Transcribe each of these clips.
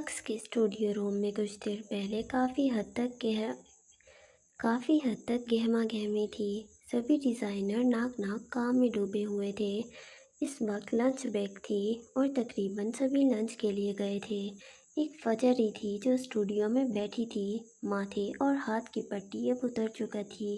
Lux के studio room में कुछ देर पहले काफ़ी हद तक गहमा-गहमी थी। सभी डिज़ाइनर नाक-नाक काम में डूबे हुए थे। इस वक्त लंच ब्रेक थी और तकरीबन सभी लंच के लिए गए थे। एक फजर ही थी जो स्टूडियो में बैठी थी। माथे और हाथ की पट्टी अब उतर चुका थी।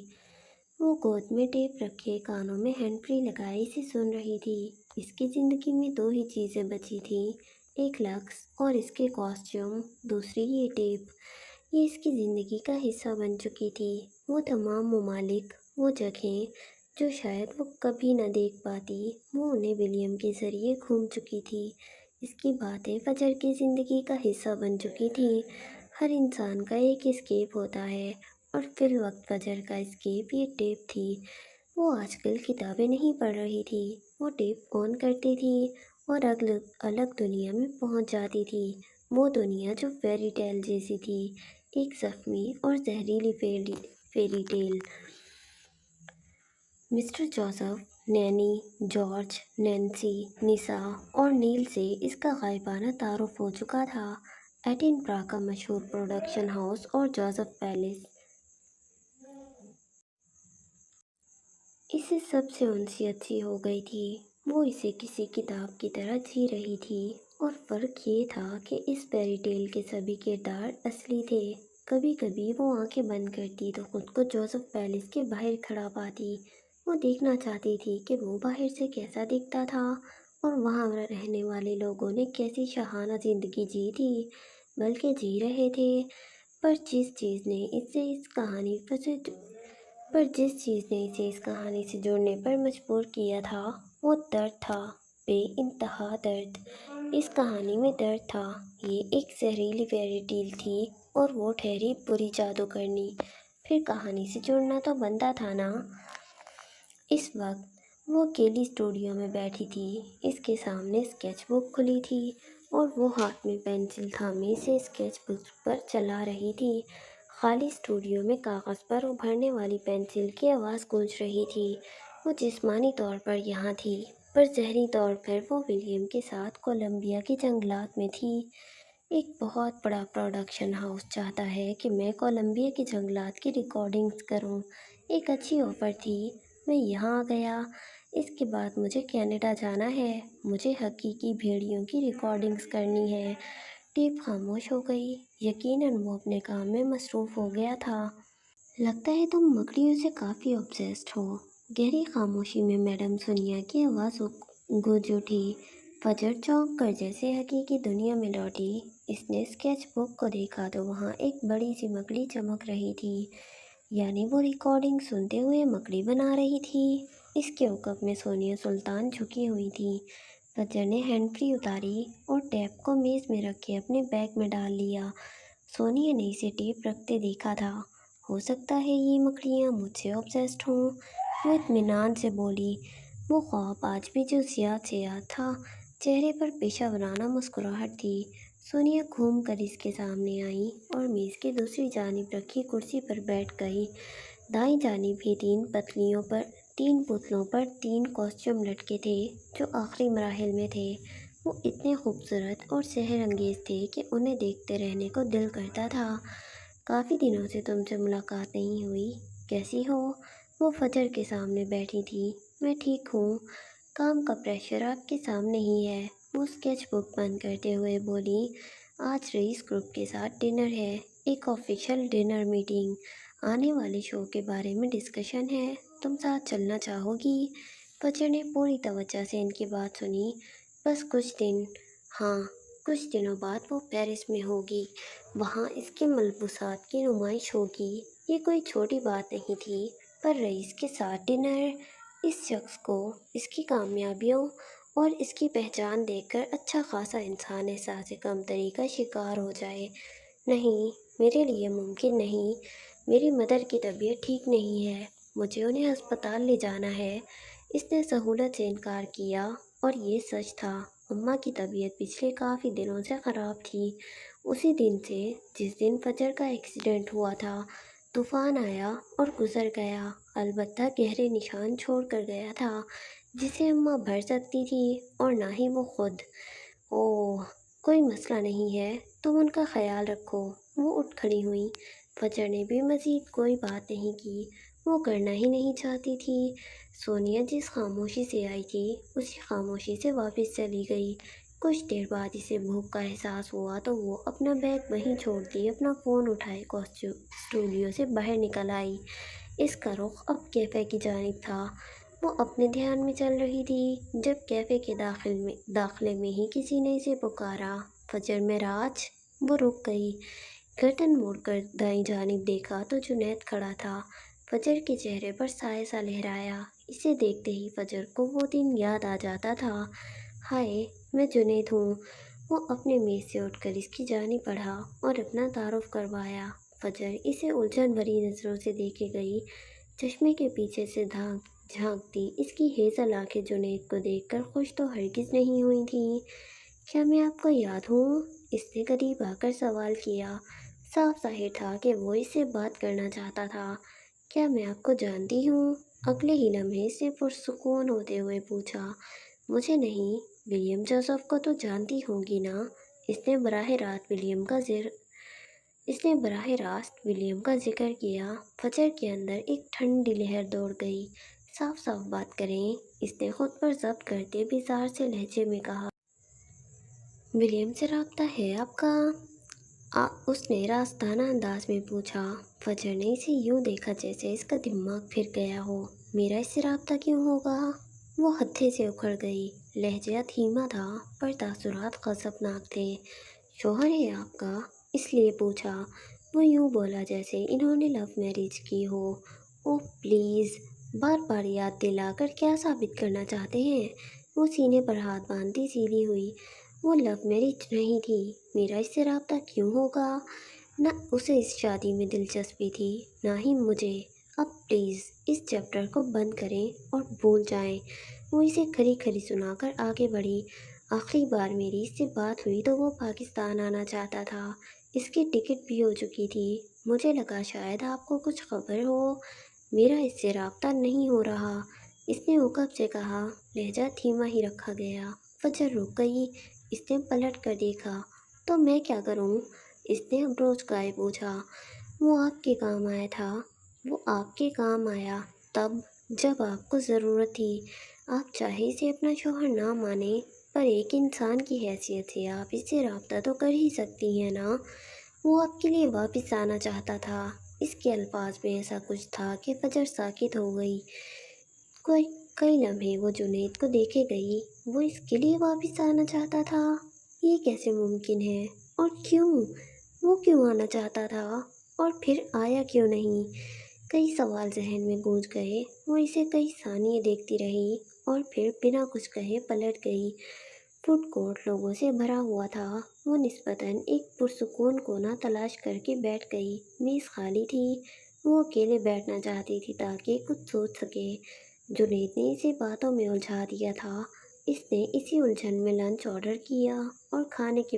वो गोद में टेप रखे, कानों में हैंड फ्री लगाए इसे सुन रही थी। इसकी ज़िंदगी में दो ही चीज़ें बची थीं, एक लक्स और इसके कॉस्ट्यूम, दूसरी ये टेप। ये इसकी ज़िंदगी का हिस्सा बन चुकी थी। वो तमाम ममालिक, वो जगहें जो शायद वो कभी न देख पाती, वो उन्हें विलियम के ज़रिए घूम चुकी थी। इसकी बातें फजर की ज़िंदगी का हिस्सा बन चुकी थीं। हर इंसान का एक एस्केप होता है और फिल वक्त फजर का एस्केप ये टेप थी। वो आजकल किताबें नहीं पढ़ रही थी, वो टेप ऑन करती थी और अलग अलग दुनिया में पहुंच जाती थी। वो दुनिया जो फेरी टेल जैसी थी, एक ज़ख्मी और जहरीली fairy tale. Mister Joseph, Nanny, George, Nancy, Nisa और नील से इसका गायबाना तारुफ हो चुका था। एडिनबरा का मशहूर प्रोडक्शन हाउस और जोसेफ पैलेस इसे सबसे उनसियत सी हो गई थी। वो इसे किसी किताब की तरह जी रही थी और फ़र्क ये था कि इस फेरी टेल के सभी किरदार असली थे। कभी कभी वो आंखें बंद करती तो खुद को जोसेफ पैलेस के बाहर खड़ा पाती। वो देखना चाहती थी कि वो बाहर से कैसा दिखता था और वहाँ रहने वाले लोगों ने कैसी शाहाना ज़िंदगी जी थी, बल्कि जी रहे थे। पर जिस चीज़ ने इसे इस कहानी से पर जिस चीज़ ने इसे इस कहानी से जुड़ने पर मजबूर किया था, वो दर्द था, बेइंतहा दर्द। इस कहानी में दर्द था। ये एक जहरीली फेरी टेल थी और वो ठहरी बुरी जादूगरनी। फिर कहानी से जुड़ना तो बनता था ना। इस वक्त वो अकेली स्टूडियो में बैठी थी। इसके सामने स्केच बुक खुली थी और वो हाथ में पेंसिल थामे से स्केच बुक पर चला रही थी। खाली स्टूडियो में कागज़ पर उभरने वाली पेंसिल की आवाज़ गूंज रही थी। वो जिस्मानी तौर पर यहाँ थी, पर ज़हनी तौर पर वो विलियम के साथ कोलंबिया के जंगलात में थी। एक बहुत बड़ा प्रोडक्शन हाउस चाहता है कि मैं कोलंबिया के जंगलात की रिकॉर्डिंग्स करूं। एक अच्छी ऑफ़र थी। मैं यहाँ आ गया। इसके बाद मुझे कनाडा जाना है। मुझे हकीकी भेड़ियों की रिकॉर्डिंग्स करनी है। टेप खामोश हो गई। यकीनन वो अपने काम में मसरूफ़ हो गया था। लगता है तुम मकड़ियों से काफ़ी ऑब्सेस्ड हो। गहरी खामोशी में मैडम सोनिया की आवाज़ गूंज उठी। फजर चौंक कर जैसे हकीकी दुनिया में लौटी। इसने स्केच बुक को देखा तो वहाँ एक बड़ी सी मकड़ी चमक रही थी। यानी वो रिकॉर्डिंग सुनते हुए मकड़ी बना रही थी। इसके उकब में सोनिया सुल्तान झुकी हुई थी। फजर ने हैंड फ्री उतारी और टैप को मेज़ में रख के अपने बैग में डाल लिया। सोनिया ने इसे टेप रखते देखा था। हो सकता है ये मकड़ियाँ मुझसे ऑब्सेस्ड हों, वो इत्मीनान से बोली। वो ख्वाब आज भी जो याद से याद था। चेहरे पर पेशा वराना मुस्कुराहट थी। सोनिया घूम कर इसके सामने आई और मेज़ की दूसरी जानिब रखी कुर्सी पर बैठ गई। दाईं जानिब भी तीन पुतलों पर तीन कॉस्ट्यूम लटके थे जो आखिरी मराहिल में थे। वो इतने खूबसूरत और सेहर अंगेज़ थे कि उन्हें देखते रहने को दिल करता था। काफ़ी दिनों से तुमसे मुलाकात नहीं हुई, कैसी हो? वो फजर के सामने बैठी थी। मैं ठीक हूँ। काम का प्रेशर आपके सामने ही है, वो स्केच बुक बंद करते हुए बोली। आज रईस ग्रुप के साथ डिनर है, एक ऑफिशियल डिनर मीटिंग। आने वाले शो के बारे में डिस्कशन है। तुम साथ चलना चाहोगी? फजर ने पूरी तवज्जो से इनकी बात सुनी। बस कुछ दिन। हाँ, कुछ दिनों बाद वो पेरिस में होगी। वहाँ इसके मलबूसात की नुमाइश होगी। ये कोई छोटी बात नहीं थी, पर रईस के साथ डिनर, इस शख्स को इसकी कामयाबियों और इसकी पहचान देखकर अच्छा खासा इंसान एहसास कमतरी का शिकार हो जाए। नहीं, मेरे लिए मुमकिन नहीं। मेरी मदर की तबीयत ठीक नहीं है, मुझे उन्हें अस्पताल ले जाना है। इसने सहूलत से इनकार किया और ये सच था। अम्मा की तबीयत पिछले काफ़ी दिनों से ख़राब थी। उसी दिन से जिस दिन फजर का एक्सीडेंट हुआ था। तूफ़ान आया और गुज़र गया, अलबत्ता गहरे निशान छोड़ कर गया था जिसे अम्मा भर सकती थी और ना ही वो खुद। ओह, कोई मसला नहीं है, तुम उनका ख्याल रखो। वो उठ खड़ी हुई। फजर ने भी मज़ीद कोई बात नहीं की। वो करना ही नहीं चाहती थी। सोनिया जिस खामोशी से आई थी उसी खामोशी से वापस चली गई। कुछ देर बाद इसे भूख का एहसास हुआ तो वो अपना बैग वहीं छोड़ दिए अपना फ़ोन उठाए स्टूडियो से बाहर निकल आई। इसका रुख अब कैफ़े की जानिब था। वो अपने ध्यान में चल रही थी जब कैफ़े के दाखिले में ही किसी ने इसे पुकारा, फजर महराज। वो रुक गई। गर्दन मोड़कर दाईं जानिब देखा तो जुनैद खड़ा था। फजर के चेहरे पर साया सा लहराया। इसे देखते ही फजर को वो दिन याद आ जाता था। हाय, मैं जुनैद हूँ। वो अपने मेज़ से उठकर इसकी जानिब बढ़ा और अपना तारुफ करवाया। फजर इसे उलझन भरी नज़रों से देखे गई। चश्मे के पीछे से झांकती इसकी हेज़ल आंखें जुनैद को देखकर खुश तो हरगिज़ नहीं हुई थीं। क्या मैं आपको याद हूँ? इसने करीब आकर सवाल किया। साफ ज़ाहिर था कि वो इससे बात करना चाहता था। क्या मैं आपको जानती हूँ? अगले ही लम्हे से पुरसुकून होते हुए पूछा। मुझे नहीं, विलियम जोसेफ को तो जानती होंगी ना? इसने बराह रास्त विलियम का जिर इसने बराह रास्त विलियम का जिक्र किया। फजर के अंदर एक ठंडी लहर दौड़ गई। साफ साफ बात करें, इसने खुद पर जब्त करते बिजार से लहजे में कहा। विलियम से रब्ता है आपका? उसने रास्ताना अंदाज में पूछा। फजर ने इसे यूं देखा जैसे इसका दिमाग फिर गया हो। मेरा इससे रब्ता क्यों होगा? वो हत्थे से उखड़ गई। लहजा धीमा था पर तासुरात गज़बनाक थे। शौहर है आपका? इसलिए पूछा। वो यूं बोला जैसे इन्होंने लव मैरिज की हो। ओह प्लीज़, बार बार याद दिलाकर क्या साबित करना चाहते हैं? वो सीने पर हाथ बांधती सीधी हुई। वो लव मैरिज नहीं थी। मेरा इससे रब्ता क्यों होगा? न उसे इस शादी में दिलचस्पी थी, ना ही मुझे। अब प्लीज़ इस चैप्टर को बंद करें और भूल जाएं। वो इसे खरी खरी सुनाकर आगे बढ़ी। आखिरी बार मेरी इससे बात हुई तो वो पाकिस्तान आना चाहता था। इसकी टिकट भी हो चुकी थी। मुझे लगा शायद आपको कुछ खबर हो। मेरा इससे रब्ता नहीं हो रहा, इसने उकब से कहा। लहजा धीमा ही रखा गया। फजर रुक गई। इसने पलट कर देखा। तो मैं क्या करूं? इसने अबरोज गाए पूछा। वो आपके काम आया था। वो आपके काम आया तब जब आपको ज़रूरत थी। आप चाहे इसे अपना शौहर ना माने, पर एक इंसान की हैसियत से आप इससे रब्ता तो कर ही सकती हैं ना। वो आपके लिए वापस आना चाहता था। इसके अल्फाज में ऐसा कुछ था कि फजर साकित हो गई। कोई कई लम्हे वो जुनैद को देखे गई। वो इसके लिए वापस आना चाहता था? ये कैसे मुमकिन है? और क्यों? वो क्यों आना चाहता था? और फिर आया क्यों नहीं? कई सवाल जहन में गूंज गए। वो इसे कई सानिये देखती रही और फिर बिना कुछ कहे पलट गई। फूड कोर्ट लोगों से भरा हुआ था। वो निस्बतन एक पुरसुकून कोना तलाश करके बैठ गई। मेज़ खाली थी। वो अकेले बैठना चाहती थी ताकि कुछ सोच सके। जुनैद ने इसे बातों में उलझा दिया था। इसने इसी उलझन में लंच ऑर्डर किया और खाने के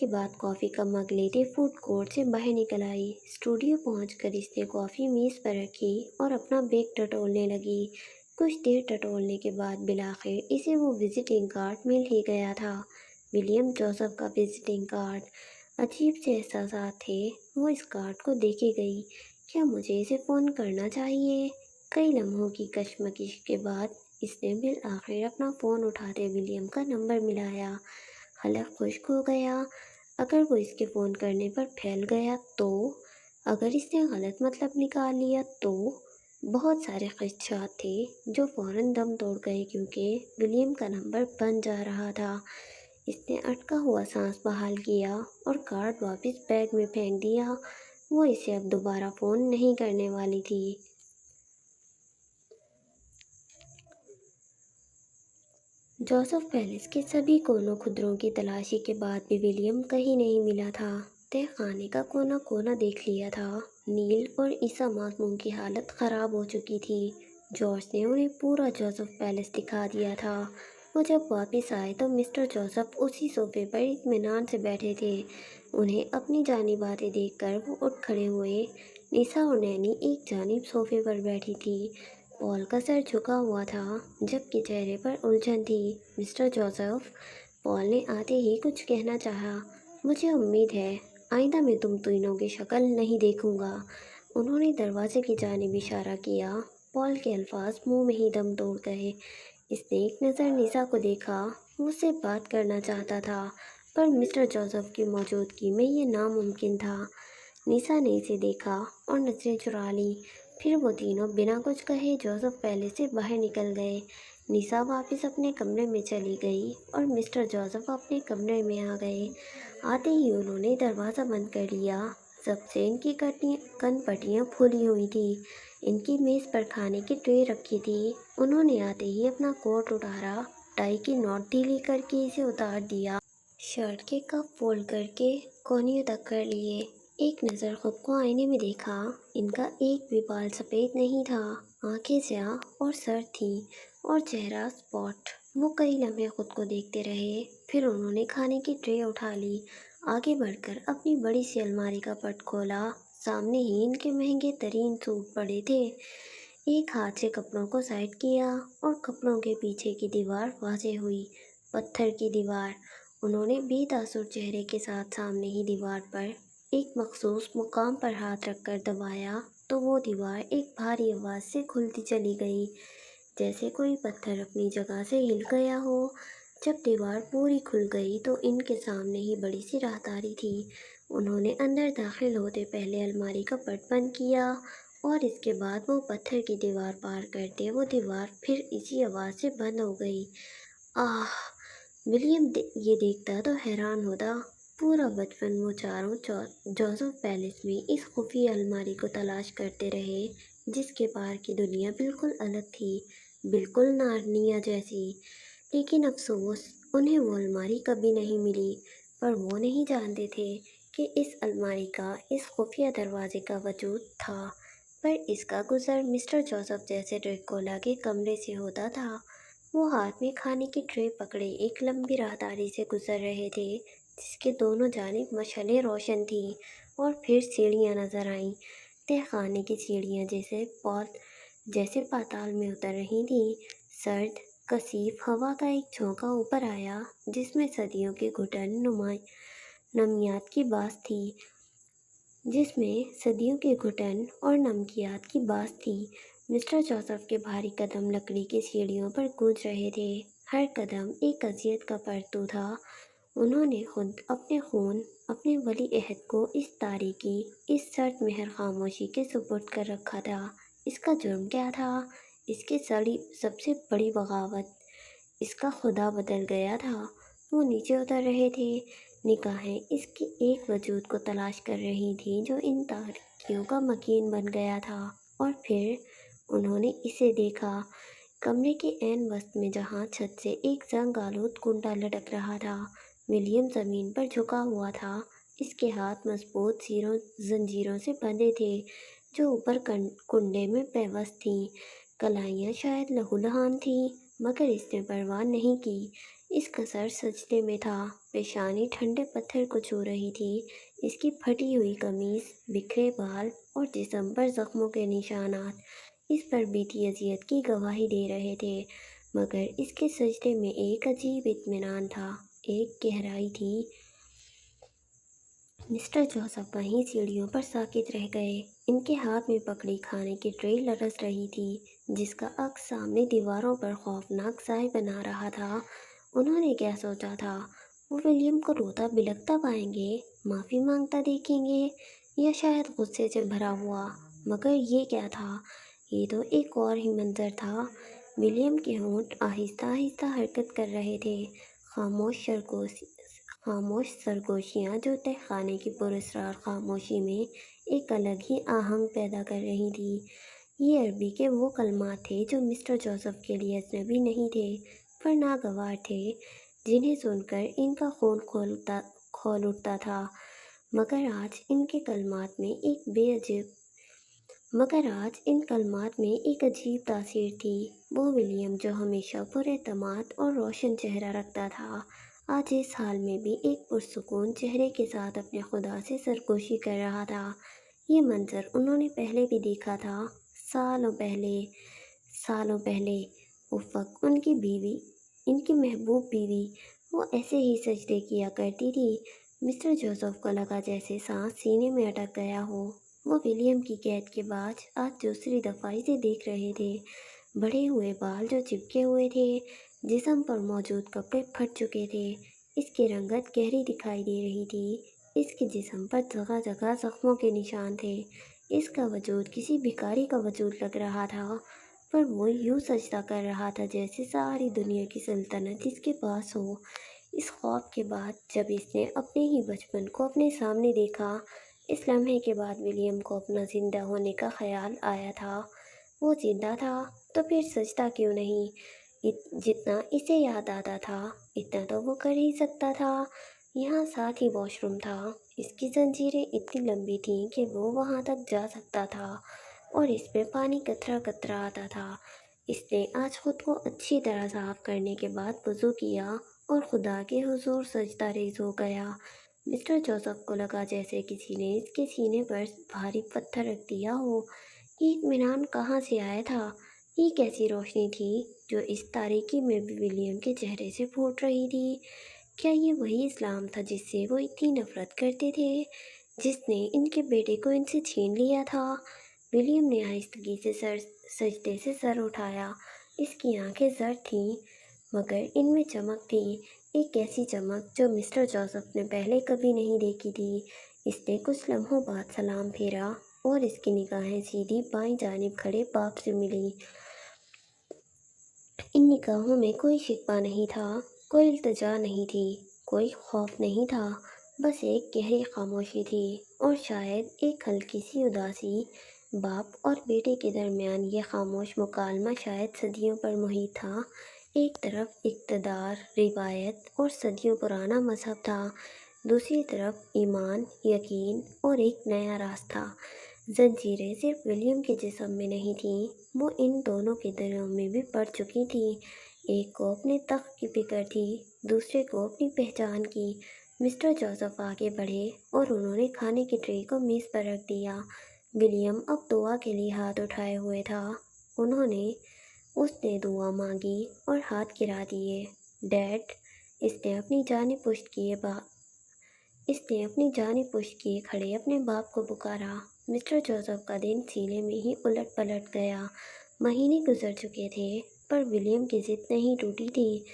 बाद कॉफ़ी का मग लेते फूड कोर्ट से बाहर निकल आई। स्टूडियो पहुंचकर इसने कॉफ़ी मेज़ पर रखी और अपना बैग टटोलने लगी। कुछ देर टटोलने के बाद बिलाखिर इसे वो विजिटिंग कार्ड मिल ही गया था। विलियम जोसेफ का विजिटिंग कार्ड। अजीब से एहसासात थे। वो इस कार्ड को देखे गई। क्या मुझे इसे फ़ोन करना चाहिए? कई लम्हों की कशमकश के बाद इसने बिल आखिर अपना फ़ोन उठाते विलियम का नंबर मिलाया। हलक खुश्क हो गया। अगर वो इसके फ़ोन करने पर फैल गया तो? अगर इसने गलत मतलब निकाल लिया तो? बहुत सारे ख़दशात थे जो फ़ौरन दम तोड़ गए क्योंकि विलियम का नंबर बन जा रहा था। इसने अटका हुआ सांस बहाल किया और कार्ड वापस बैग में फेंक दिया। वो इसे अब दोबारा फ़ोन नहीं करने वाली थी। जोसेफ पैलेस के सभी कोनों खुदरों की तलाशी के बाद भी विलियम कहीं नहीं मिला था। तह खाने का कोना कोना देख लिया था। नील और ईसा मासूम की हालत ख़राब हो चुकी थी। जॉर्ज ने उन्हें पूरा जोसेफ पैलेस दिखा दिया था। वो जब वापस आए तो मिस्टर जोसेफ उसी सोफे पर इत्मीनान से बैठे थे। उन्हें अपनी जानिब आते देखकर वो उठ खड़े हुए। निसा और नैनी एक जानिब सोफे पर बैठी थी। पॉल का सर झुका हुआ था जबकि चेहरे पर उलझन थी। मिस्टर जोसेफ, पॉल ने आते ही कुछ कहना चाहा। मुझे उम्मीद है आइंदा मैं तुम तीनों की शक्ल नहीं देखूंगा। उन्होंने दरवाजे की जानिब इशारा किया। पॉल के अल्फाज मुंह में ही दम तोड़ गए। इसने एक नज़र निशा को देखा। वो उससे बात करना चाहता था, पर मिस्टर जोसेफ की मौजूदगी में ये नामुमकिन था। निशा ने इसे देखा और नजरें चुरा ली। फिर वो तीनों बिना कुछ कहे जोसेफ पहले से बाहर निकल गए। निशा वापस अपने कमरे में चली गई और मिस्टर जोसेफ अपने कमरे में आ गए। आते ही उन्होंने दरवाज़ा बंद कर लिया। सबसे इनकी कनपटियाँ फूली हुई थी। इनकी मेज़ पर खाने की ट्रे रखी थी। उन्होंने आते ही अपना कोट उतारा, टाई की नॉट ढीली करके इसे उतार दिया, शर्ट के कप फोल्ड करके कोहनियों तक कर लिए। एक नज़र खुद को आईने में देखा। इनका एक भी बाल सफ़ेद नहीं था। आंखें स्याह और सर थी और चेहरा स्पॉट। वो कई लम्हे खुद को देखते रहे। फिर उन्होंने खाने की ट्रे उठा ली। आगे बढ़कर अपनी बड़ी सी अलमारी का पट खोला। सामने ही इनके महंगे तरीन सूट पड़े थे। एक हाथ से कपड़ों को साइड किया और कपड़ों के पीछे की दीवार वाज़ेह हुई। पत्थर की दीवार। उन्होंने बेतासुर चेहरे के साथ सामने ही दीवार पर एक मखसूस मुकाम पर हाथ रखकर दबाया तो वो दीवार एक भारी आवाज़ से खुलती चली गई, जैसे कोई पत्थर अपनी जगह से हिल गया हो। जब दीवार पूरी खुल गई तो इनके सामने ही बड़ी सी राहदारी थी। उन्होंने अंदर दाखिल होते पहले अलमारी का पट बंद किया और इसके बाद वो पत्थर की दीवार पार करते वो दीवार फिर इसी आवाज़ से बंद हो गई। आह! विलियम ये देखता तो हैरान होता। पूरा बचपन वो चारों जोसेफ पैलेस में इस खुफिया अलमारी को तलाश करते रहे, जिसके पार की दुनिया बिल्कुल अलग थी, बिल्कुल नार्निया जैसी। लेकिन अफसोस, उन्हें वो अलमारी कभी नहीं मिली। पर वो नहीं जानते थे कि इस अलमारी का, इस खुफिया दरवाजे का वजूद था। पर इसका गुजर मिस्टर जोसेफ जैसे ड्रैकुला के कमरे से होता था। वो हाथ में खाने की ट्रे पकड़े एक लंबी राहदारी से गुजर रहे थे, जिसके दोनों जानिब मशालें रोशन थीं। और फिर सीढ़ियाँ नजर आईं, तहखाने की सीढ़ियाँ जैसे पाताल में उतर रही थीं। सर्द कसीफ हवा का एक झोंका ऊपर आया, जिसमें सदियों के घुटन नुमा नमियात की बास थी जिसमें सदियों के घुटन और नमकियात की बास थी। मिस्टर जोसेफ के भारी कदम लकड़ी की सीढ़ियों पर गूंज रहे थे। हर कदम एक अजियत का परतू था। उन्होंने खुद अपने खून, अपने वली अहद को इस तारीकी, इस सर्द मेहर खामोशी के सुपुर्द कर रखा था। इसका जुर्म क्या था? इसकी सबसे बड़ी बगावत, इसका खुदा बदल गया था। वो नीचे उतर रहे थे। निगाहें इसकी एक वजूद को तलाश कर रही थी जो इन तारीकियों का मकीन बन गया था। और फिर उन्होंने इसे देखा, कमरे के ऐन वस्त में, जहाँ छत से एक जंग आलूद कुंडा लटक रहा था। विलियम ज़मीन पर झुका हुआ था। इसके हाथ मजबूत जंजीरों से बंधे थे, जो ऊपर कुंडे में पेवस्त थीं। कलाइयाँ शायद लहूलुहान थीं, मगर इसने परवाह नहीं की। इसका सर सजदे में था, पेशानी ठंडे पत्थर को छू रही थी। इसकी फटी हुई कमीज, बिखरे बाल और जिस्म पर जख्मों के निशानात इस पर बीती अजियत की गवाही दे रहे थे। मगर इसके सजदे में एक अजीब इत्मीनान था, एक गहराई थी। मिस्टर जोसेफ वहीं सीढ़ियों पर साकित रह गए। इनके हाथ में पकड़ी खाने की ट्रे लरस रही थी, जिसका अक्स सामने दीवारों पर खौफनाक साए बना रहा था। उन्होंने क्या सोचा था? वो विलियम को रोता बिलखता पाएंगे, माफ़ी मांगता देखेंगे, या शायद गुस्से से भरा हुआ। मगर ये क्या था? ये तो एक और ही मंजर था। विलियम के होंठ आहिस्ता आहिस्ता हरकत कर रहे थे। खामोश सरगोशियाँ जो तहखाने की पुरस्रार खामोशी में एक अलग ही आहंग पैदा कर रही थी। ये अरबी के वो कलमात थे जो मिस्टर जोसेफ के लिए अजनबी नहीं थे, पर नागवार थे, जिन्हें सुनकर इनका खून खौल उठता था। मगर आज इनके कलमात में एक मगर आज इन कलमात में एक अजीब तासीर थी। वो विलियम जो हमेशा पुरएतमाद और रोशन चेहरा रखता था, आज इस हाल में भी एक पुरसुकून चेहरे के साथ अपने खुदा से सरगोशी कर रहा था। ये मंजर उन्होंने पहले भी देखा था, सालों पहले। उफ़क़, उनकी बीवी, इनकी महबूब बीवी, वो ऐसे ही सजदे किया करती थी। मिस्टर जोसेफ को लगा जैसे सांस सीने में अटक गया हो। वो विलियम की कैद के बाद आज दूसरी दफा इसे देख रहे थे। बड़े हुए बाल जो चिपके हुए थे, जिस्म पर मौजूद कपड़े फट चुके थे, इसकी रंगत गहरी दिखाई दे रही थी। इसके जिस्म पर जगह जगह जख्मों के निशान थे। इसका वजूद किसी भिखारी का वजूद लग रहा था, पर वो यूं सजदा कर रहा था जैसे सारी दुनिया की सल्तनत इसके पास हो। इस ख्वाब के बाद जब इसने अपने ही बचपन को अपने सामने देखा, इस लम्हे के बाद विलियम को अपना जिंदा होने का ख्याल आया था। वो जिंदा था तो फिर सजदा क्यों नहीं? जितना इसे याद आता था इतना तो वो कर ही सकता था। यहाँ साथ ही वॉशरूम था। इसकी जंजीरें इतनी लंबी थीं कि वो वहाँ तक जा सकता था और इसमें पानी कतरा कतरा आता था। इसने आज खुद को अच्छी तरह साफ करने के बाद वज़ू किया और खुदा के हुजूर सजदा रेज़ हो गया। मिस्टर जोसेफ को लगा जैसे किसी ने इसके सीने पर भारी पत्थर रख दिया हो। ये इत्मीनान कहाँ से आया था? ये कैसी रोशनी थी जो इस तारीकी में भी विलियम के चेहरे से फूट रही थी? क्या ये वही इस्लाम था जिससे वो इतनी नफरत करते थे, जिसने इनके बेटे को इनसे छीन लिया था? विलियम ने आहिस्तगी से सजदे से सर उठाया। इसकी आंखें जर्द थीं, मगर इनमें चमक थी, एक ऐसी चमक जो मिस्टर जोसेफ ने पहले कभी नहीं देखी थी। इसने कुछ लम्हों बाद सलाम फेरा और इसकी निगाहें सीधी बाईं जानिब खड़े बाप से मिली। इन निगाहों में कोई शिकवा नहीं था, कोई इल्तिजा नहीं थी, कोई खौफ नहीं था, बस एक गहरी खामोशी थी और शायद एक हल्की सी उदासी। बाप और बेटे के दरमियान ये खामोश मुकालमा शायद सदियों पर मुहित था। एक तरफ इक़्तिदार, रिवायत और सदियों पुराना मजहब था, दूसरी तरफ ईमान, यकीन और एक नया रास्ता। जंजीरें सिर्फ विलियम के जिस्म में नहीं थीं, वो इन दोनों के दिलों में भी पड़ चुकी थीं। एक को अपने तख्त की फिक्र थी, दूसरे को अपनी पहचान की। मिस्टर जोसेफ आगे बढ़े और उन्होंने खाने की ट्रे को मेज़ पर रख दिया। विलियम अब दुआ के लिए हाथ उठाए हुए था। उन्होंने उसने दुआ मांगी और हाथ गिरा दिए। डैड, इसने अपनी जानिब पुश्त किए इसने अपनी जानिब पुश्त किए खड़े अपने बाप को पुकारा। मिस्टर जोसेफ का दिन सीने में ही उलट पलट गया। महीने गुजर चुके थे, पर विलियम की जिद नहीं टूटी थी।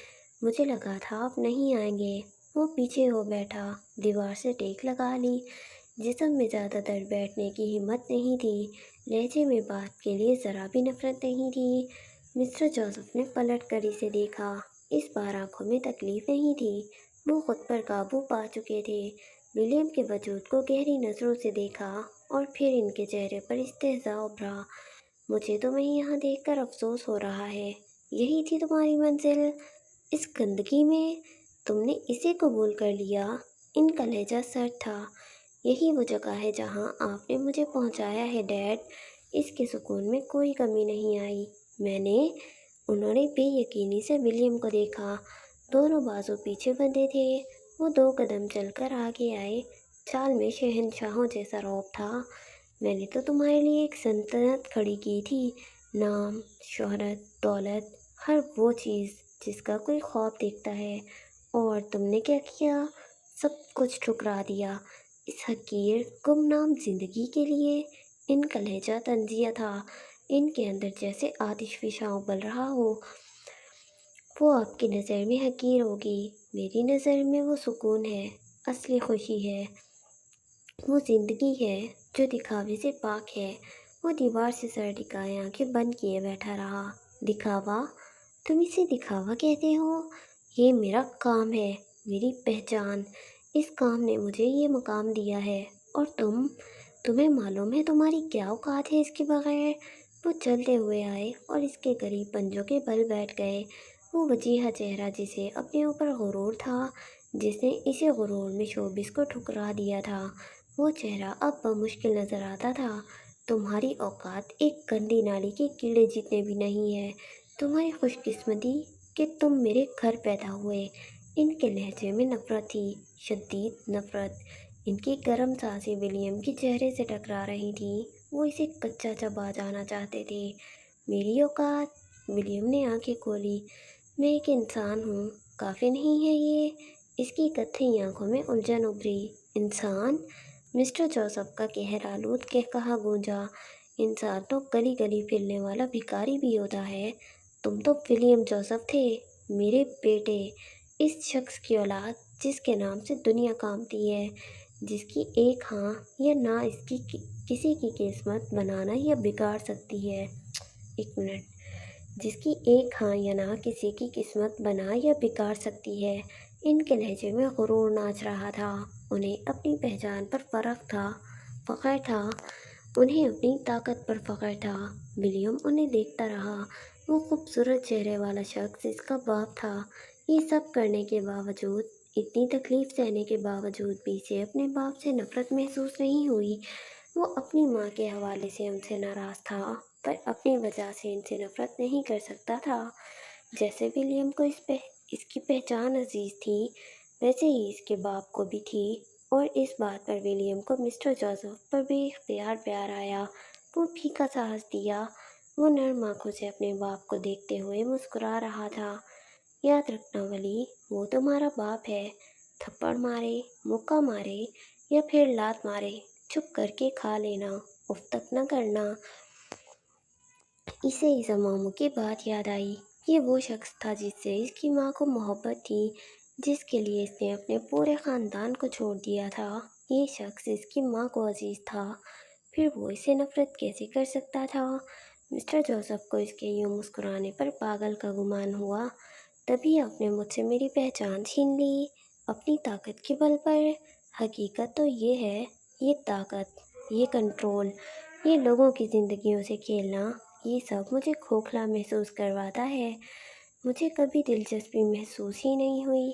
मुझे लगा था आप नहीं आएंगे। वो पीछे हो बैठा, दीवार से टेक लगा ली। जिस्म में ज़्यादातर बैठने की हिम्मत नहीं थी। लहजे में बात के लिए ज़रा भी नफरत नहीं थी। मिस्टर जोसेफ ने पलट कर इसे देखा। इस बार आंखों में तकलीफ नहीं थी, वो खुद पर काबू पा चुके थे। विलियम के वजूद को गहरी नज़रों से देखा और फिर इनके चेहरे पर इस्तेहज़ा उभरा। मुझे तुम्हें यहाँ देखकर अफसोस हो रहा है। यही थी तुम्हारी मंजिल? इस गंदगी में तुमने इसे कबूल कर लिया? इनका लहजा सर्द था। यही वो जगह है जहाँ आपने मुझे पहुँचाया है डैड। इसके सुकून में कोई कमी नहीं आई। उन्होंने बेयकीनी से विलियम को देखा। दोनों बाजू पीछे बंधे थे। वो 2 कदम चलकर आगे आए। चाल में शहंशाहों जैसा रौब था। मैंने तो तुम्हारे लिए एक सल्तनत खड़ी की थी, नाम, शोहरत, दौलत, हर वो चीज़ जिसका कोई ख्वाब देखता है। और तुमने क्या किया? सब कुछ ठुकरा दिया इस हकीर गुमनाम जिंदगी के लिए। इनका लहजा तंजिया था। इनके अंदर जैसे आतिश फिशां उबल रहा हो। वो आपकी नज़र में हकीर होगी, मेरी नज़र में वो सुकून है, असली खुशी है। वो ज़िंदगी है जो दिखावे से पाक है। वो दीवार से सर टिकाए आंखें बंद किए बैठा रहा। दिखावा? तुम इसे दिखावा कहते हो? ये मेरा काम है, मेरी पहचान। इस काम ने मुझे ये मकाम दिया है। और तुम्हें मालूम है तुम्हारी क्या औकात है इसके बगैर? वो चलते हुए आए और इसके करीब पंजों के बल बैठ गए। वो वजीहा चेहरा जिसे अपने ऊपर गुरूर था, जिसने इसे गुरूर में शोबिस को ठुकरा दिया था, वो चेहरा अब बमुश्किल नज़र आता था। तुम्हारी औकात एक गंदी नाली के कीड़े जितने भी नहीं है। तुम्हारी खुशकिस्मती कि तुम मेरे घर पैदा हुए। इनके लहजे में नफ़रत थी, शदीद नफ़रत। इनकी गर्म सांसें विलियम के चेहरे से टकरा रही थीं। वो इसे कच्चा चबा जाना चाहते थे। मेरी औकात? विलियम ने आंखें खोली। मैं एक इंसान हूँ, کافی نہیں ہے یہ؟ اس کی کتھئی آنکھوں میں الجھن ابھری۔ انسان؟ مسٹر جوزف کا قہر آلود کہا گونجا۔ انسان تو گلی گلی پھرنے والا بھکاری بھی ہوتا ہے۔ تم تو ولیم جوزف تھے، میرے بیٹے، اس شخص کی اولاد جس کے نام سے دنیا کانپتی ہے، جس کی ایک ہاں یا نہ اس کی کسی کی قسمت بنانا یا بگاڑ سکتی ہے۔ ایک منٹ۔ جس کی ایک ہاں یا نہ کسی کی قسمت بنا یا بگاڑ سکتی ہے۔ ان کے لہجے میں غرور ناچ رہا تھا۔ انہیں اپنی پہچان پر فخر تھا، انہیں اپنی طاقت پر فخر تھا۔ ولیم انہیں دیکھتا رہا۔ وہ خوبصورت چہرے والا شخص جس کا باپ تھا۔ یہ سب کرنے کے باوجود، اتنی تکلیف سہنے کے باوجود بھی اسے اپنے باپ سے نفرت محسوس نہیں ہوئی۔ وہ اپنی ماں کے حوالے سے ان سے ناراض تھا، پر اپنی وجہ سے ان سے نفرت نہیں کر سکتا تھا۔ جیسے ولیم کو اس کی پہچان عزیز تھی، ویسے ہی اس کے باپ کو بھی تھی، اور اس بات پر ولیم کو مسٹر جوزف پر بے اختیار پیار آیا۔ وہ پھیکا سا ہنس دیا۔ وہ نرم آنکھوں سے اپنے باپ کو دیکھتے ہوئے مسکرا رہا تھا۔ یاد رکھنا ولی، وہ تمہارا باپ ہے۔ تھپڑ مارے، مکہ مارے یا پھر لات مارے، چپ کر کے کھا لینا، اف تک نہ کرنا۔ اسے اس ماموں کی بات یاد آئی۔ یہ وہ شخص تھا جس سے اس کی ماں کو محبت تھی، جس کے لیے اس نے اپنے پورے خاندان کو چھوڑ دیا تھا۔ یہ شخص اس کی ماں کو عزیز تھا، پھر وہ اسے نفرت کیسے کر سکتا تھا؟ مسٹر جوزف کو اس کے یوں مسکرانے پر پاگل کا گمان ہوا۔ تبھی آپ نے مجھ سے میری پہچان چھین لی، اپنی طاقت کے بل پر۔ حقیقت تو یہ ہے، یہ طاقت، یہ کنٹرول، یہ لوگوں کی زندگیوں سے کھیلنا، یہ سب مجھے کھوکھلا محسوس کرواتا ہے۔ مجھے کبھی دلچسپی محسوس ہی نہیں ہوئی۔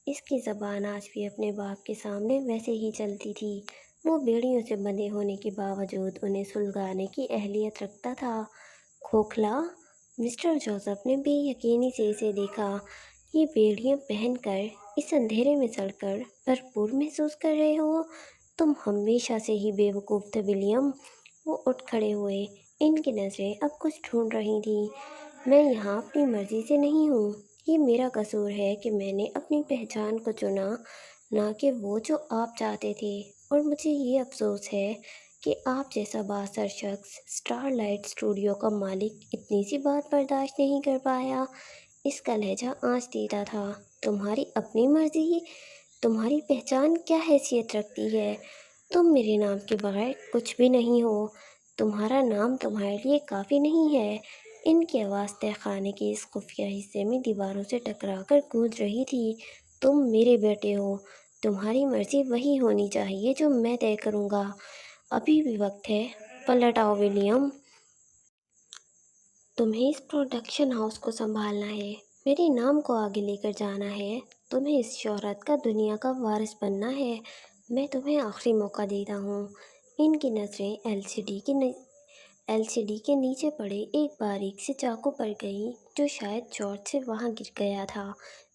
اس کی زبان آج بھی اپنے باپ کے سامنے ویسے ہی چلتی تھی۔ وہ بیڑیوں سے بندھے ہونے کے باوجود انہیں سلگانے کی اہلیت رکھتا تھا۔ کھوکھلا؟ مسٹر جوزف نے بے یقینی سے اسے دیکھا۔ یہ بیڑیاں پہن کر، اس اندھیرے میں سڑ کر بھرپور محسوس کر رہے ہو؟ تم ہمیشہ سے ہی بے وقوف تھے ولیم۔ وہ اٹھ کھڑے ہوئے۔ ان کی نظریں اب کچھ ڈھونڈ رہی تھیں۔ میں یہاں اپنی مرضی سے نہیں ہوں۔ یہ میرا قصور ہے کہ میں نے اپنی پہچان کو چنا، نہ کہ وہ جو آپ چاہتے تھے، اور مجھے یہ افسوس ہے کہ آپ جیسا بااثر شخص، اسٹار لائٹ اسٹوڈیو کا مالک، اتنی سی بات برداشت نہیں کر پایا۔ اس کا لہجہ آنچ دیتا تھا۔ تمہاری اپنی مرضی؟ تمہاری پہچان کیا حیثیت رکھتی ہے؟ تم میرے نام کے بغیر کچھ بھی نہیں ہو۔ تمہارا نام تمہارے لیے کافی نہیں ہے۔ ان کی آواز تہہ خانے کے اس خفیہ حصے میں دیواروں سے ٹکرا کر گونج رہی تھی۔ تم میرے بیٹے ہو، تمہاری مرضی وہی ہونی چاہیے جو میں طے کروں گا۔ ابھی بھی وقت ہے، پلٹ آؤ ولیم۔ تمہیں اس پروڈکشن ہاؤس کو سنبھالنا ہے، میرے نام کو آگے لے کر جانا ہے، تمہیں اس شہرت کا دنیا کا وارث بننا ہے۔ میں تمہیں آخری موقع دیتا ہوں۔ ان کی نظریں ایل سی ڈی کے نیچے پڑے ایک باریک سے چاقو پر گئیں جو شاید جارج سے وہاں گر گیا تھا۔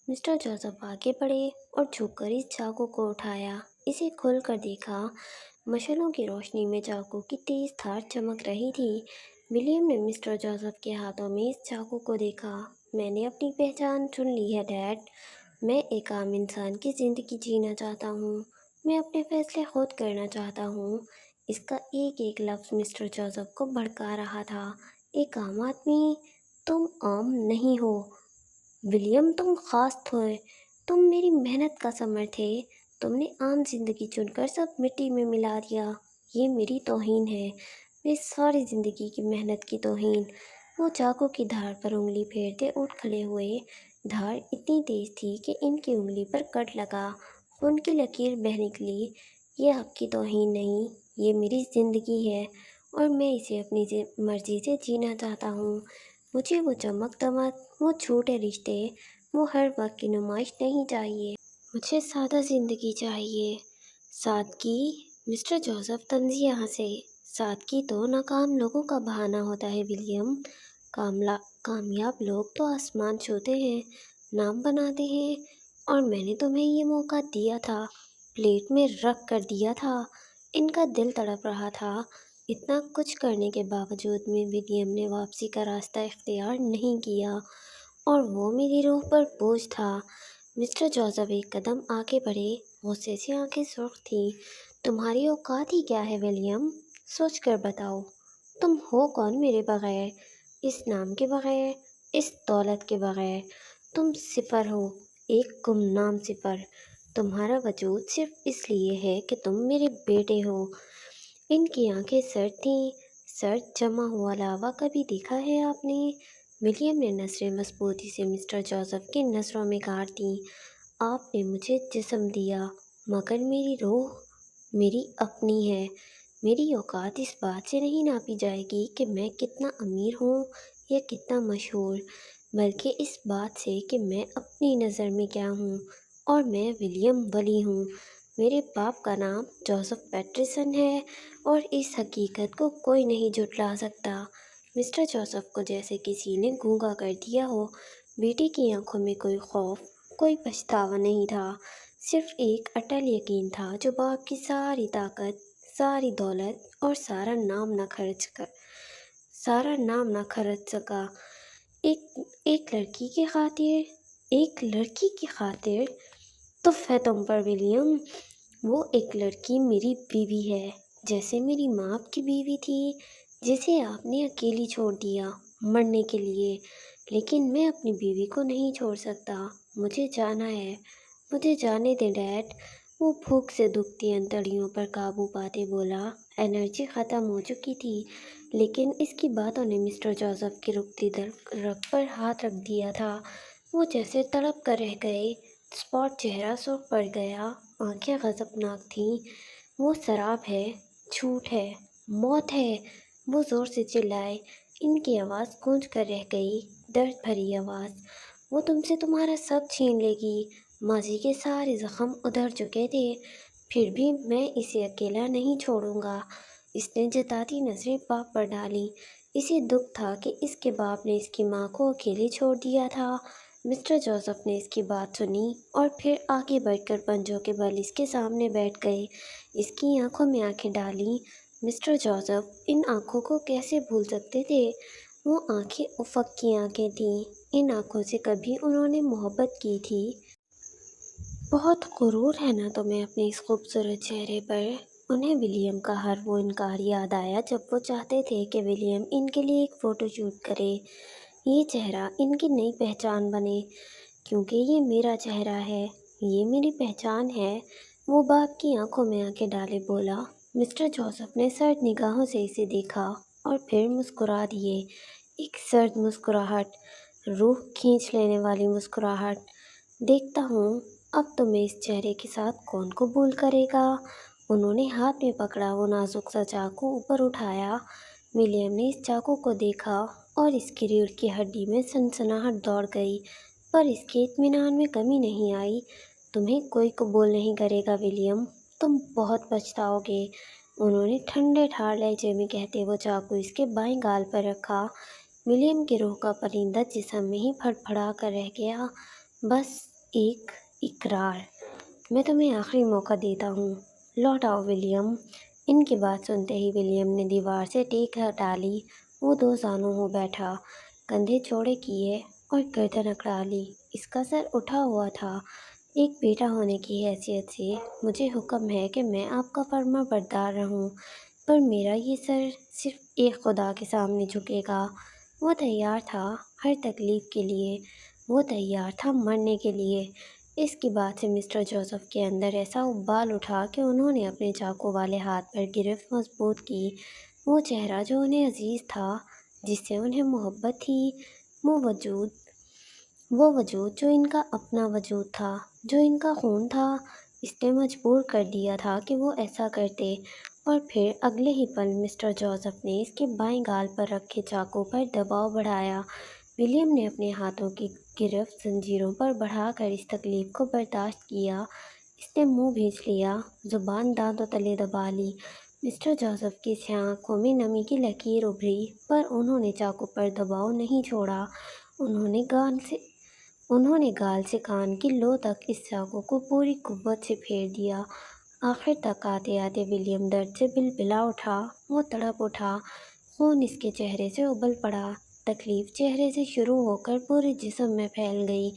مسٹر جوزف آگے بڑھے اور جھک کر اس چاقو کو اٹھایا، اسے کھول کر دیکھا۔ مشعلوں کی روشنی میں چاقو کی تیز دھار چمک رہی تھی۔ ولیم نے مسٹر جوزف کے ہاتھوں میں اس چاقو کو دیکھا۔ میں نے اپنی پہچان چن لی ہے ڈیڈ۔ میں ایک عام انسان کی زندگی جینا چاہتا ہوں۔ میں اپنے فیصلے خود کرنا چاہتا ہوں۔ اس کا ایک ایک لفظ مسٹر جوزف کو بھڑکا رہا تھا۔ ایک عام آدمی؟ تم عام نہیں ہو ولیم، تم خاص تھے۔ تم میری محنت کا ثمر تھے۔ تم نے عام زندگی چن کر سب مٹی میں ملا دیا۔ یہ میری توہین ہے، میری ساری زندگی کی محنت کی توہین۔ وہ چاقو کی دھار پر انگلی پھیرتے اٹھ کھڑے ہوئے۔ دھار اتنی تیز تھی کہ ان کی انگلی پر کٹ لگا، خون کی لکیر بہہ نکلی۔ یہ آپ کی توہین نہیں، یہ میری زندگی ہے، اور میں اسے اپنی مرضی سے جینا چاہتا ہوں۔ مجھے وہ چمک دمک، وہ چھوٹے رشتے، وہ ہر وقت کی نمائش نہیں چاہیے۔ مجھے سادہ زندگی چاہیے۔ سادگی؟ مسٹر جوزف طنزیہ ہنسے۔ سادگی تو ناکام لوگوں کا بہانہ ہوتا ہے ولیم۔ کامیاب لوگ تو آسمان چھوتے ہیں، نام بناتے ہیں، اور میں نے تمہیں یہ موقع دیا تھا، پلیٹ میں رکھ کر دیا تھا۔ ان کا دل تڑپ رہا تھا۔ اتنا کچھ کرنے کے باوجود میں ولیم نے واپسی کا راستہ اختیار نہیں کیا، اور وہ میری روح پر بوجھ تھا۔ مسٹر جوزف ایک قدم آگے بڑھے، غصے سے آنکھیں سرخ تھیں۔ تمہاری اوقات ہی کیا ہے ولیم؟ سوچ کر بتاؤ، تم ہو کون میرے بغیر؟ اس نام کے بغیر، اس دولت کے بغیر تم صفر ہو، ایک گمنام صفر۔ تمہارا وجود صرف اس لیے ہے کہ تم میرے بیٹے ہو۔ ان کی آنکھیں سرد تھیں، سرد جمع ہوا لاوا کبھی دیکھا ہے آپ نے؟ ولیم نے نظریں مضبوطی سے مسٹر جوزف کی نظروں میں گاڑ دیں۔ آپ نے مجھے جسم دیا، مگر میری روح میری اپنی ہے۔ میری اوقات اس بات سے نہیں ناپی جائے گی کہ میں کتنا امیر ہوں یا کتنا مشہور، بلکہ اس بات سے کہ میں اپنی نظر میں کیا ہوں، اور میں ولیم ولی ہوں۔ میرے باپ کا نام جوزف پیٹرسن ہے، اور اس حقیقت کو کوئی نہیں جھٹلا سکتا۔ مسٹر جوزف کو جیسے کسی نے گونگا کر دیا ہو۔ بیٹی کی آنکھوں میں کوئی خوف، کوئی پچھتاوا نہیں تھا، صرف ایک اٹل یقین تھا جو باپ کی ساری طاقت، ساری دولت اور سارا نام نہ خرچ سکا۔ ایک لڑکی کی خاطر، ایک لڑکی کی خاطر تف ہے تم پر ولیم۔ وہ ایک لڑکی میری بیوی ہے، جیسے میری ماں آپ کی بیوی تھی، جسے آپ نے اکیلی چھوڑ دیا مرنے کے لیے۔ لیکن میں اپنی بیوی کو نہیں چھوڑ سکتا، مجھے جانا ہے، مجھے جانے دے ڈیڈ۔ وہ بھوک سے دکھتی انتڑیوں پر قابو پاتے بولا۔ انرجی ختم ہو چکی تھی، لیکن اس کی باتوں نے مسٹر جوزف کی رکتی رگ پر ہاتھ رکھ دیا تھا۔ وہ جیسے تڑپ کر رہ گئے۔ اسپاٹ چہرہ سرخ پڑ گیا، آنکھیں غضبناک تھیں۔ وہ شراب ہے، جھوٹ ہے، موت ہے، وہ زور سے چلائے۔ ان کی آواز گونج کر رہ گئی، درد بھری آواز۔ وہ تم سے تمہارا سب چھین لے گی۔ ماضی کے سارے زخم ادھر چکے تھے، پھر بھی میں اسے اکیلا نہیں چھوڑوں گا۔ اس نے جتاتی نظریں باپ پر ڈالیں۔ اسے دکھ تھا کہ اس کے باپ نے اس کی ماں کو اکیلے چھوڑ دیا تھا۔ مسٹر جوزف نے اس کی بات سنی اور پھر آگے بڑھ کر پنجوں کے بل اس کے سامنے بیٹھ گئے، اس کی آنکھوں میں آنکھیں ڈالیں۔ مسٹر جوزف ان آنکھوں کو کیسے بھول سکتے تھے؟ وہ آنکھیں افق کی آنکھیں تھیں۔ ان آنکھوں سے کبھی انہوں نے محبت کی تھی۔ بہت غرور ہے نا تمہیں اپنے اس خوبصورت چہرے پر؟ انہیں ولیم کا ہر وہ انکار یاد آیا جب وہ چاہتے تھے کہ ولیم ان کے لیے ایک فوٹو شوٹ کرے، یہ چہرہ ان کی نئی پہچان بنے۔ کیونکہ یہ میرا چہرہ ہے، یہ میری پہچان ہے۔ وہ باپ کی آنکھوں میں آنکھیں ڈالے بولا۔ مسٹر جوزف نے سرد نگاہوں سے اسے دیکھا اور پھر مسکرا دیے، ایک سرد مسکراہٹ، روح کھینچ لینے والی مسکراہٹ۔ دیکھتا ہوں اب تمہیں اس چہرے کے ساتھ کون قبول کرے گا۔ انہوں نے ہاتھ میں پکڑا وہ نازک سا چاقو اوپر اٹھایا۔ ولیم نے اس چاقو کو دیکھا اور اس کی ریڑھ کی ہڈی میں سنسناہٹ دوڑ گئی، پر اس کے اطمینان میں کمی نہیں آئی۔ تمہیں کوئی قبول نہیں کرے گا ولیم، تم بہت پچھتاؤ گے۔ انہوں نے ٹھنڈے ٹھار لہجے میں کہتے وہ چاقو اس کے بائیں گال پر رکھا۔ ولیم کی روح کا پرندہ جسم میں ہی پھڑ پھڑا کر رہ گیا۔ بس ایک اقرار، میں تمہیں آخری موقع دیتا ہوں، لوٹ آؤ ولیم۔ ان کی بات سنتے ہی ولیم نے دیوار سے ٹیک ہٹا لی۔ وہ دو زانوں ہو بیٹھا، کندھے چوڑے کیے اور گردن اکڑا لی۔ اس کا سر اٹھا ہوا تھا۔ ایک بیٹا ہونے کی حیثیت سے مجھے حکم ہے کہ میں آپ کا فرما بردار رہوں، پر میرا یہ سر صرف ایک خدا کے سامنے جھکے گا۔ وہ تیار تھا ہر تکلیف کے لیے، وہ تیار تھا مرنے کے لیے۔ اس کی بات سے مسٹر جوزف کے اندر ایسا ابال اٹھا کہ انہوں نے اپنے چاقو والے ہاتھ پر گرفت مضبوط کی۔ وہ چہرہ جو انہیں عزیز تھا، جس سے انہیں محبت تھی، وہ وجود جو ان کا اپنا وجود تھا، جو ان کا خون تھا، اس نے مجبور کر دیا تھا کہ وہ ایسا کرتے۔ اور پھر اگلے ہی پل مسٹر جوزف نے اس کے بائیں گال پر رکھے چاقو پر دباؤ بڑھایا۔ ولیم نے اپنے ہاتھوں کی گرفت زنجیروں پر بڑھا کر اس تکلیف کو برداشت کیا۔ اس نے منہ بھینچ لیا، زبان دانتوں تلے دبا لی۔ مسٹر جوزف کی سیاہ آنکھوں میں نمی کی لکیر ابھری، پر انہوں نے چاقو پر دباؤ نہیں چھوڑا۔ انہوں نے گال سے کان کی لو تک اس چاقو کو پوری قوت سے پھیر دیا۔ آخر تک آتے آتے ولیم درد سے بلبلا اٹھا، وہ تڑپ اٹھا، خون اس کے چہرے سے ابل پڑا، تکلیف چہرے سے شروع ہو کر پورے جسم میں پھیل گئی۔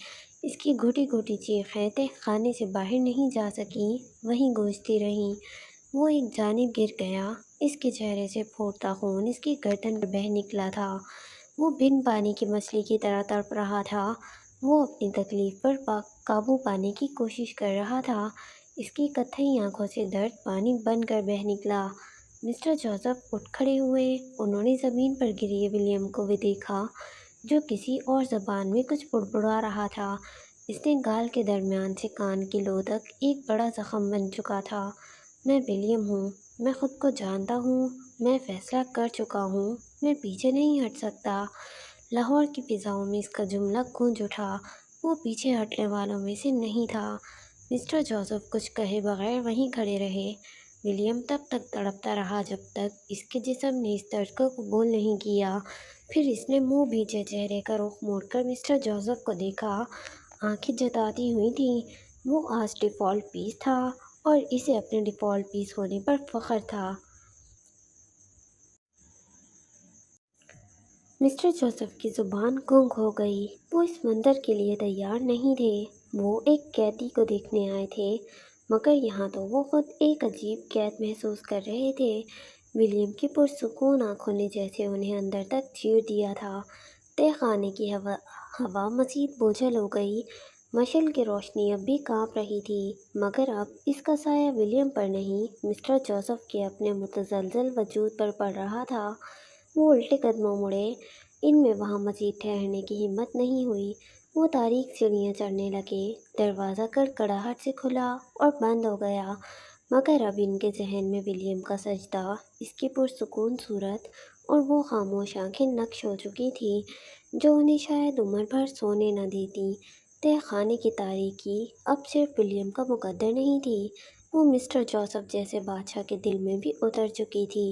اس کی گھٹی گھٹی چیخیں تہ خانے سے باہر نہیں جا سکیں، وہیں گونجتی رہیں۔ وہ ایک جانب گر گیا، اس کے چہرے سے پھوٹتا خون اس کی گردن پر بہہ نکلا تھا۔ وہ بن پانی کی مچھلی کی طرح تڑپ رہا تھا۔ وہ اپنی تکلیف پر قابو پانے کی کوشش کر رہا تھا۔ اس کی کتھئی آنکھوں سے درد پانی بن کر بہہ نکلا۔ مسٹر جوزف اٹھ کھڑے ہوئے۔ انہوں نے زمین پر گرے ولیم کو بھی دیکھا، جو کسی اور زبان میں کچھ بڑبڑا رہا تھا۔ اس نے گال کے درمیان سے کان کی لو تک ایک بڑا زخم بن چکا تھا۔ میں ولیم ہوں، میں خود کو جانتا ہوں، میں فیصلہ کر چکا ہوں، میں پیچھے نہیں ہٹ سکتا۔ لاہور کی فضاؤں میں اس کا جملہ گونج اٹھا۔ وہ پیچھے ہٹنے والوں میں سے نہیں تھا۔ مسٹر جوزف کچھ کہے بغیر وہیں کھڑے رہے۔ ولیم تب تک تڑپتا رہا جب تک اس کے جسم نے اس درد کو قبول نہیں کیا۔ پھر اس نے منہ بھیجے چہرے کا رخ موڑ کر مسٹر جوزف کو دیکھا۔ آنکھیں جتاتی ہوئی تھیں۔ وہ آج ڈیفالٹ پیس تھا اور اسے اپنے ڈیفالٹ پیس ہونے پر فخر تھا۔ مسٹر جوزف کی زبان گنگ ہو گئی۔ وہ اس منظر کے لیے تیار نہیں تھے۔ وہ ایک قیدی کو دیکھنے آئے تھے، مگر یہاں تو وہ خود ایک عجیب قید محسوس کر رہے تھے۔ ولیم کی پرسکون آنکھوں نے جیسے انہیں اندر تک چیر دیا تھا۔ تہ خانے کی ہوا مزید بوجھل ہو گئی۔ مشعل کی روشنی اب بھی کانپ رہی تھی، مگر اب اس کا سایہ ولیم پر نہیں، مسٹر جوزف کے اپنے متزلزل وجود پر پڑ رہا تھا۔ وہ الٹے قدموں مڑے۔ ان میں وہاں مزید ٹھہرنے کی ہمت نہیں ہوئی۔ وہ تاریک سیڑھیاں چڑھنے لگے۔ دروازہ کڑکڑاہٹ سے کھلا اور بند ہو گیا، مگر اب ان کے ذہن میں ولیم کا سجدہ، اس کی پرسکون صورت اور وہ خاموش آنکھیں نقش ہو چکی تھیں، جو انہیں شاید عمر بھر سونے نہ دیتیں۔ تہ خانے کی تاریکی اب صرف ولیم کا مقدر نہیں تھی، وہ مسٹر جوزف جیسے بادشاہ کے دل میں بھی اتر چکی تھی۔